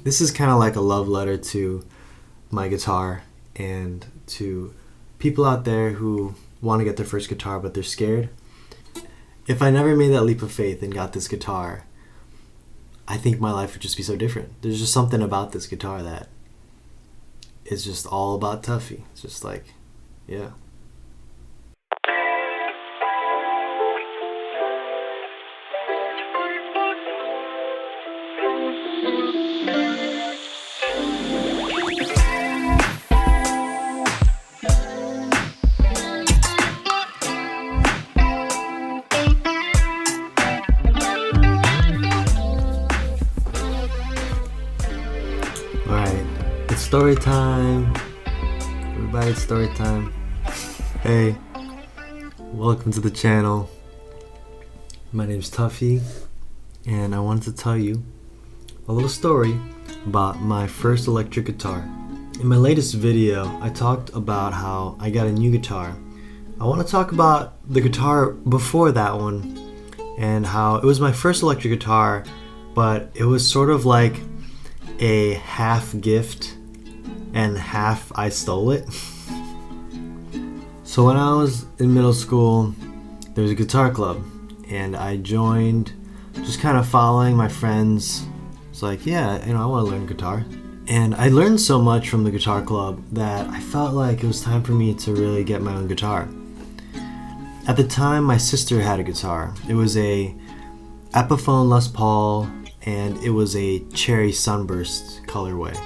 This is kind of like a love letter to my guitar and to people out there who want to get their first guitar but they're scared. If I never made that leap of faith and got this guitar, I think my life would just be so different. There's just something about this guitar that is just all about Tuffy. It's just like, yeah. Alright, it's story time. Everybody, it's story time. Hey, welcome to the channel. My name's Tuffy, and I wanted to tell you a little story about my first electric guitar. In my latest video, I talked about how I got a new guitar. I want to talk about the guitar before that one and how it was my first electric guitar, but it was sort of like a half gift and half I stole it. So when I was in middle school, there was a guitar club and I joined, just kind of following my friends. It's like, yeah, I want to learn guitar. And I learned so much from the guitar club that I felt like it was time for me to really get my own guitar. At the time, my sister had a guitar. It was a Epiphone Les Paul, and it was a cherry sunburst colorway.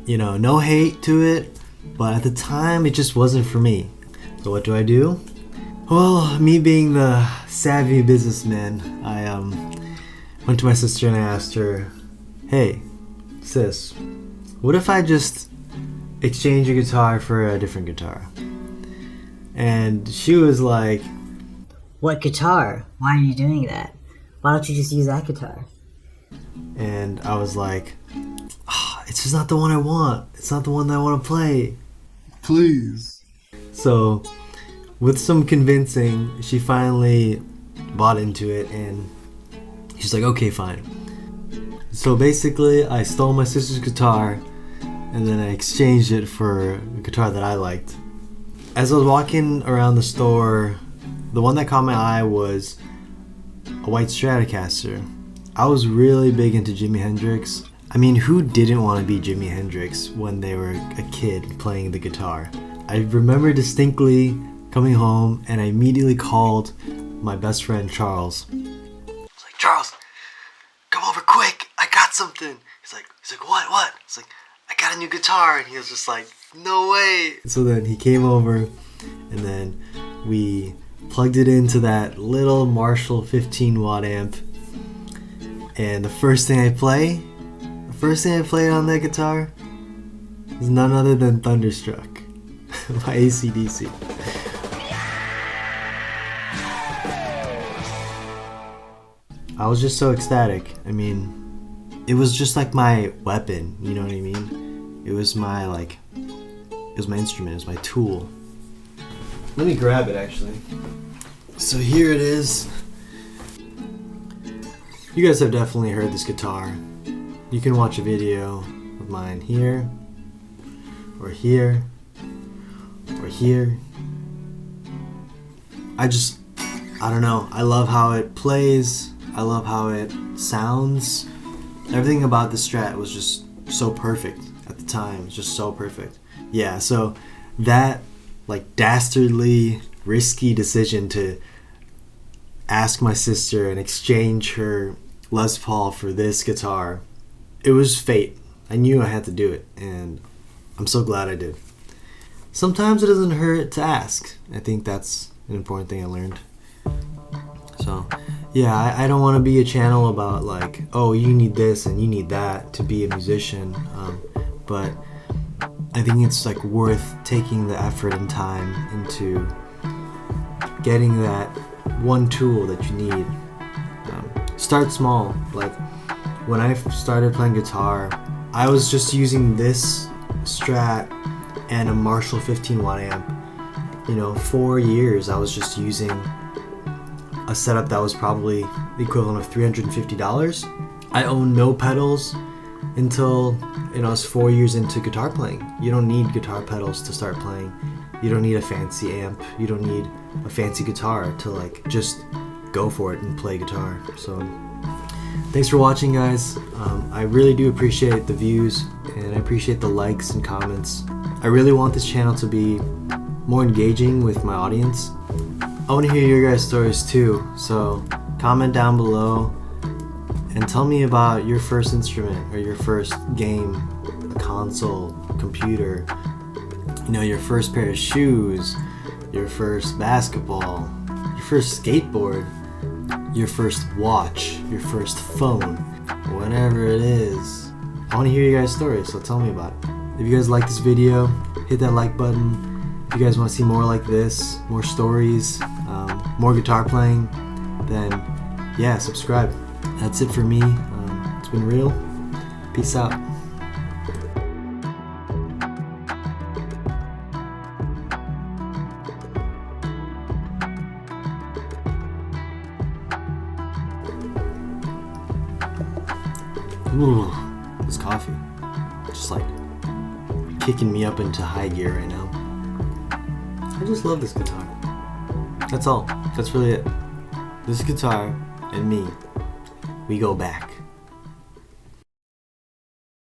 No hate to it, but at the time it just wasn't for me. So what do? Well, me being the savvy businessman, I went to my sister and I asked her, hey, sis, what if I just exchange your guitar for a different guitar? And she was like, what guitar? Why are you doing that? Why don't you just use that guitar? And I was like, it's just not the one I want. It's not the one that I want to play. Please. So, with some convincing, she finally bought into it and she's like, okay, fine. So basically, I stole my sister's guitar and then I exchanged it for a guitar that I liked. As I was walking around the store, the one that caught my eye was a white Stratocaster. I was really big into Jimi Hendrix. I mean, who didn't want to be Jimi Hendrix when they were a kid playing the guitar? I remember distinctly coming home and I immediately called my best friend Charles. I was like, Charles, come over quick, I got something. He's like, what? It's like, I got a new guitar. And he was just like, no way. So then he came over and then we plugged it into that little Marshall 15 watt amp. And the first thing I played on that guitar is none other than Thunderstruck by AC/DC. I was just so ecstatic. I mean, it was just like my weapon, you know what I mean? It was my instrument, it was my tool. Let me grab it actually. So here it is. You guys have definitely heard this guitar. You can watch a video of mine here, or here, or here. I don't know. I love how it plays. I love how it sounds. Everything about the Strat was just so perfect at the time. It was just so perfect. Yeah, so that dastardly, risky decision to ask my sister and exchange her Les Paul for this guitar, it was fate. I knew I had to do it, and I'm so glad I did. Sometimes it doesn't hurt to ask. I think that's an important thing I learned. So, yeah, I don't want to be a channel about oh, you need this and you need that to be a musician, but I think it's worth taking the effort and time into getting that one tool that you need. Start small. When I started playing guitar, I was just using this Strat and a Marshall 15 watt amp. 4 years I was just using a setup that was probably the equivalent of $350. I own no pedals. until, you know, I was 4 years into guitar playing. You don't need guitar pedals to start playing. You don't need a fancy amp. You don't need a fancy guitar to like just go for it and play guitar. So thanks for watching, guys. I really do appreciate the views, and I appreciate the likes and comments. I really want this channel to be more engaging with my audience. I want to hear your guys' stories too, so comment down below and tell me about your first instrument or your first game, a console, computer, you know, your first pair of shoes, your first basketball, your first skateboard, your first watch, your first phone, whatever it is. I want to hear your guys' stories, so tell me about it. If you guys like this video, hit that like button. If you guys want to see more like this, more stories, more guitar playing, then yeah, subscribe. That's it for me. It's been real. Peace out. Ooh, this coffee, just like kicking me up into high gear right now. I just love this guitar. That's all. That's really it. This guitar and me, we go back.